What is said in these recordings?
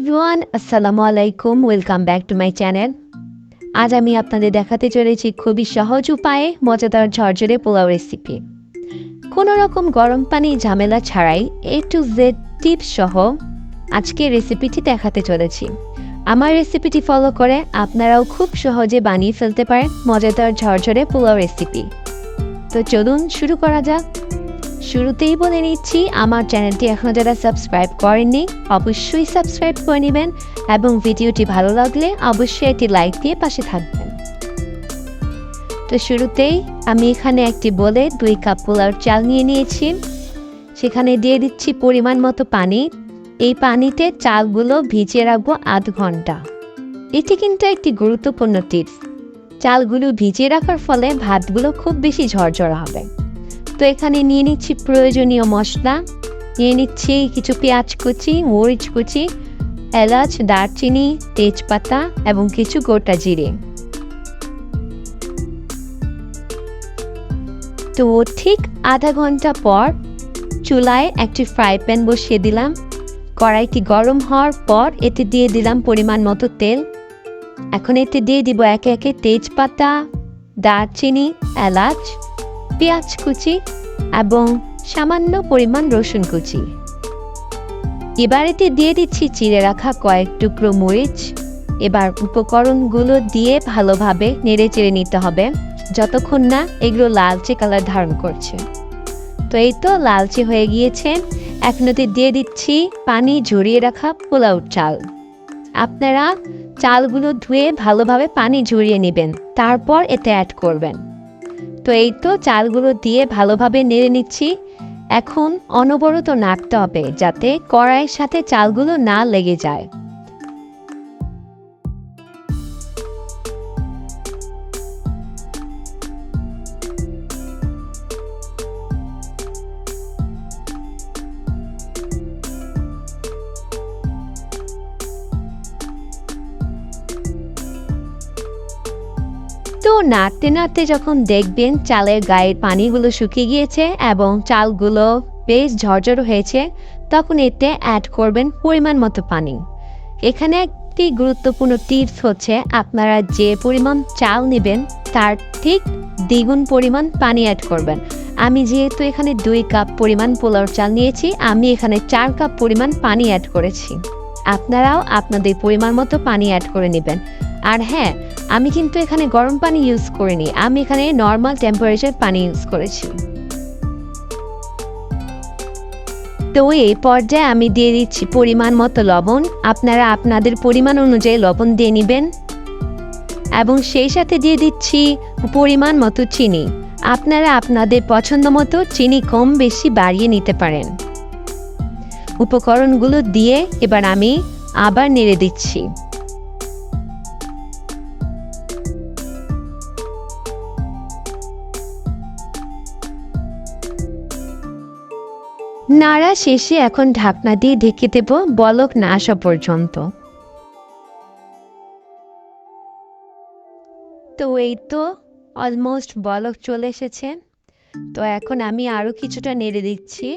Everyone, আসসালামু আলাইকুম। Welcome back to my channel. আজ আমি আপনাদের দেখাতে চলেছি খুবই সহজ উপায়ে মজাদার ঝরঝরে পোলাও রেসিপি। কোনো রকম গরম পানি ঝামেলা ছাড়াই A to Z টিপস সহ আজকে রেসিপিটি দেখাতে চলেছি। আমার রেসিপিটি ফলো করে আপনারাও খুব সহজে বানিয়ে ফেলতে পারেন মজাদার ঝরঝরে পোলাও রেসিপি। তো চলুন শুরু করা যাক। শুরুতেই বলে নিচ্ছি, আমার চ্যানেলটি এখনও যারা সাবস্ক্রাইব করেননি অবশ্যই সাবস্ক্রাইব করে নেবেন এবং ভিডিওটি ভালো লাগলে অবশ্যই একটি লাইক দিয়ে পাশে থাকবেন। তো শুরুতেই আমি এখানে একটি বলে 2 কাপ পোলাওর চাল নিয়ে নিয়েছি। সেখানে দিয়ে দিচ্ছি পরিমাণ মতো পানি। এই পানিতে চালগুলো ভিজিয়ে রাখবো আধ ঘন্টা। এটি কিন্তু একটি গুরুত্বপূর্ণ টিপস। চালগুলো ভিজিয়ে রাখার ফলে ভাতগুলো খুব বেশি ঝরঝরা হবে। তো এখানে নিয়ে নিচ্ছি প্রয়োজনীয় মশলা, নিয়ে নিচ্ছি কিছু পেঁয়াজ কুচি, মরিচ কুচি, এলাচ, দারচিনি, তেজপাতা এবং কিছু গোটা জিরে। তো ঠিক আধা ঘন্টা পর চুলায় একটি ফ্রাই প্যান বসিয়ে দিলাম। কড়াইটি গরম হওয়ার পর এতে দিয়ে দিলাম পরিমাণ মতো তেল। এখন এতে দিয়ে দিব একে একে তেজপাতা, দারচিনি, এলাচ, পেঁয়াজ কুচি এবং সামান্য পরিমাণ রসুন কুচি। এবার এতে দিয়ে দিচ্ছি চিড়ে রাখা কয়েক টুকরো মরিচ। এবার উপকরণগুলো দিয়ে ভালোভাবে নেড়ে চেড়ে নিতে হবে যতক্ষণ না এগুলো লালচে কালার ধারণ করছে। তো এই তো লালচে হয়ে গিয়েছে। এখন এতে দিয়ে দিচ্ছি পানি ঝরিয়ে রাখা পোলাও চাল। আপনারা চালগুলো ধুয়ে ভালোভাবে পানি ঝরিয়ে নেবেন, তারপর এতে অ্যাড করবেন। তো এই তো চালগুলো দিয়ে ভালোভাবে নেড়ে নিচ্ছি। এখন অনবরত নাড়তে হবে যাতে কড়াইয়ের সাথে চালগুলো না লেগে যায়। তো নাড়তে নাড়তে যখন দেখবেন চালের গায়ের পানিগুলো শুকিয়ে গিয়েছে এবং চালগুলো বেশ ঝরঝর হয়েছে, তখন এতে অ্যাড করবেন পরিমাণ মতো পানি। এখানে একটি গুরুত্বপূর্ণ টিপস হচ্ছে, আপনারা যে পরিমাণ চাল নেবেন তার ঠিক দ্বিগুণ পরিমাণ পানি অ্যাড করবেন। আমি যেহেতু এখানে 2 কাপ পরিমাণ পোলাওর চাল নিয়েছি, আমি এখানে 4 কাপ পরিমাণ পানি অ্যাড করেছি। আপনারাও আপনাদের পরিমাণ মতো পানি অ্যাড করে নেবেন। আর হ্যাঁ, আমি কিন্তু এখানে গরম পানি ইউজ করিনি, আমি এখানে নর্মাল টেম্পারেচার পানি ইউজ করেছি। তো এই পর্যায়ে আমি দিয়ে দিচ্ছি পরিমাণ মতো লবণ। আপনারা আপনাদের পরিমাণ অনুযায়ী লবণ দিয়ে নেবেন এবং সেই সাথে দিয়ে দিচ্ছি পরিমাণ মতো চিনি। আপনারা আপনাদের পছন্দ মতো চিনি কম বেশি বাড়িয়ে নিতে পারেন। উপকরণগুলো দিয়ে এবার আমি আবার নেড়ে দিচ্ছি। নাড়া শেষে এখন ঢাকনা দিয়ে ঢেকে দেব বলক না আসা পর্যন্ত। তো এই তো অলমোস্ট বলক চলে এসেছে। তো এখন আমি আরো কিছুটা নেড়ে দিচ্ছি।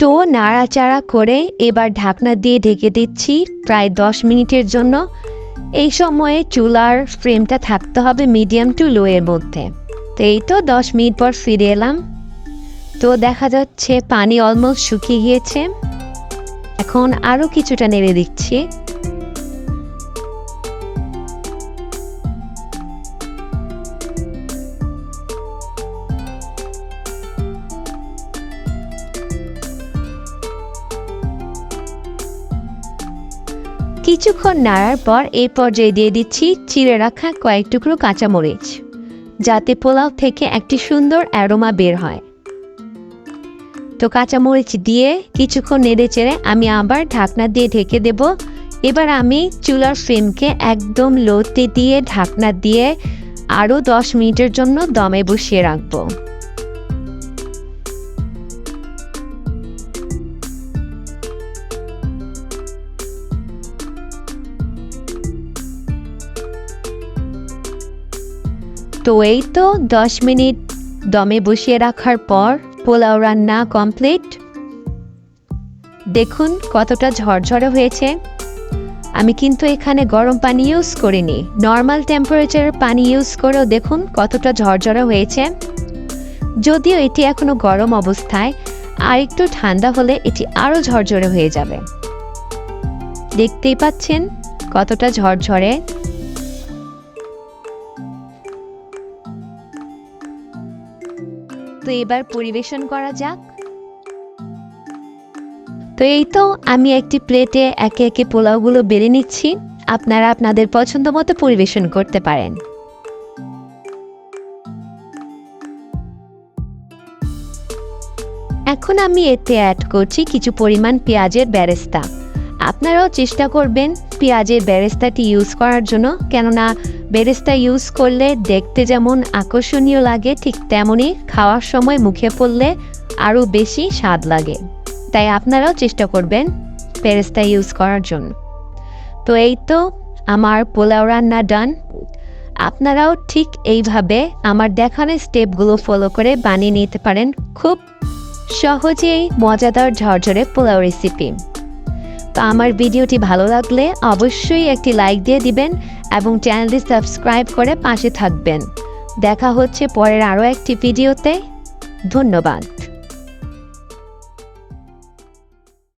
তো নাড়াচাড়া করে এবার ঢাকনা দিয়ে ঢেকে দিচ্ছি প্রায় 10 মিনিটের জন্য। এই সময়ে চুলার ফ্লেমটা থাকতে হবে মিডিয়াম টু লো এর মধ্যে। তো এই তো 10 মিনিট পর ফিরে এলাম। তো দেখা যাচ্ছে পানি অলমোস্ট শুকিয়ে গিয়েছে। এখন আরো কিছুটা নেড়ে দিচ্ছি। কিছুক্ষণ নাড়ার পর এই পর্যায়ে দিয়ে দিচ্ছি চিড়ে রাখা কয়েক টুকরো কাঁচামরিচ, যাতে পোলাও থেকে একটি সুন্দর অ্যারোমা বের হয়। তো কাঁচামরিচ দিয়ে কিছুক্ষণ নেড়ে চেড়ে আমি আবার ঢাকনা দিয়ে ঢেকে দেব। এবার আমি চুলার ফ্লেমকে একদম লোতে দিয়ে ঢাকনা দিয়ে আরও 10 মিনিটের জন্য দমে বসিয়ে রাখবো। তো এই তো 10 মিনিট দমে বসিয়ে রাখার পর পোলাও রান্না কমপ্লিট। দেখুন কতটা ঝরঝরে হয়েছে। আমি কিন্তু এখানে গরম পানি ইউজ করিনি, নর্মাল টেম্পারেচারের পানি ইউজ করেও দেখুন কতটা ঝরঝরে হয়েছে। যদিও এটি এখনো গরম অবস্থায়, আর একটু ঠান্ডা হলে এটি আরও ঝরঝরে হয়ে যাবে। দেখতেই পাচ্ছেন কতটা ঝরঝরে। তো এবার পরিবেশন করা যাক। তো এই তো আমি একটি প্লেটে একে একে পোলাওগুলো বেড়ে নিচ্ছি। আপনারা আপনাদের পছন্দ মতো পরিবেশন করতে পারেন। এখন আমি এতে অ্যাড করছি কিছু পরিমাণ পেঁয়াজের বেরেস্তা। আপনারাও চেষ্টা করবেন পেঁয়াজের বেরেস্তাটি ইউজ করার জন্য, কেননা বেরেস্তা ইউজ করলে দেখতে যেমন আকর্ষণীয় লাগে, ঠিক তেমনই খাওয়ার সময় মুখে পড়লে আরও বেশি স্বাদ লাগে। তাই আপনারাও চেষ্টা করবেন বেরেস্তা ইউজ করার জন্য। তো এই তো আমার পোলাও রান্না ডান। আপনারাও ঠিক এইভাবে আমার দেখানো স্টেপগুলো ফলো করে বানিয়ে নিতে পারেন খুব সহজেই মজাদার ঝরঝরে পোলাও রেসিপি। তো আমার ভিডিওটি ভালো লাগলে অবশ্যই একটি লাইক দিয়ে দিবেন এবং চ্যানেলটি সাবস্ক্রাইব করে পাশে থাকবেন। দেখা হচ্ছে পরের আরও একটি ভিডিওতে। ধন্যবাদ।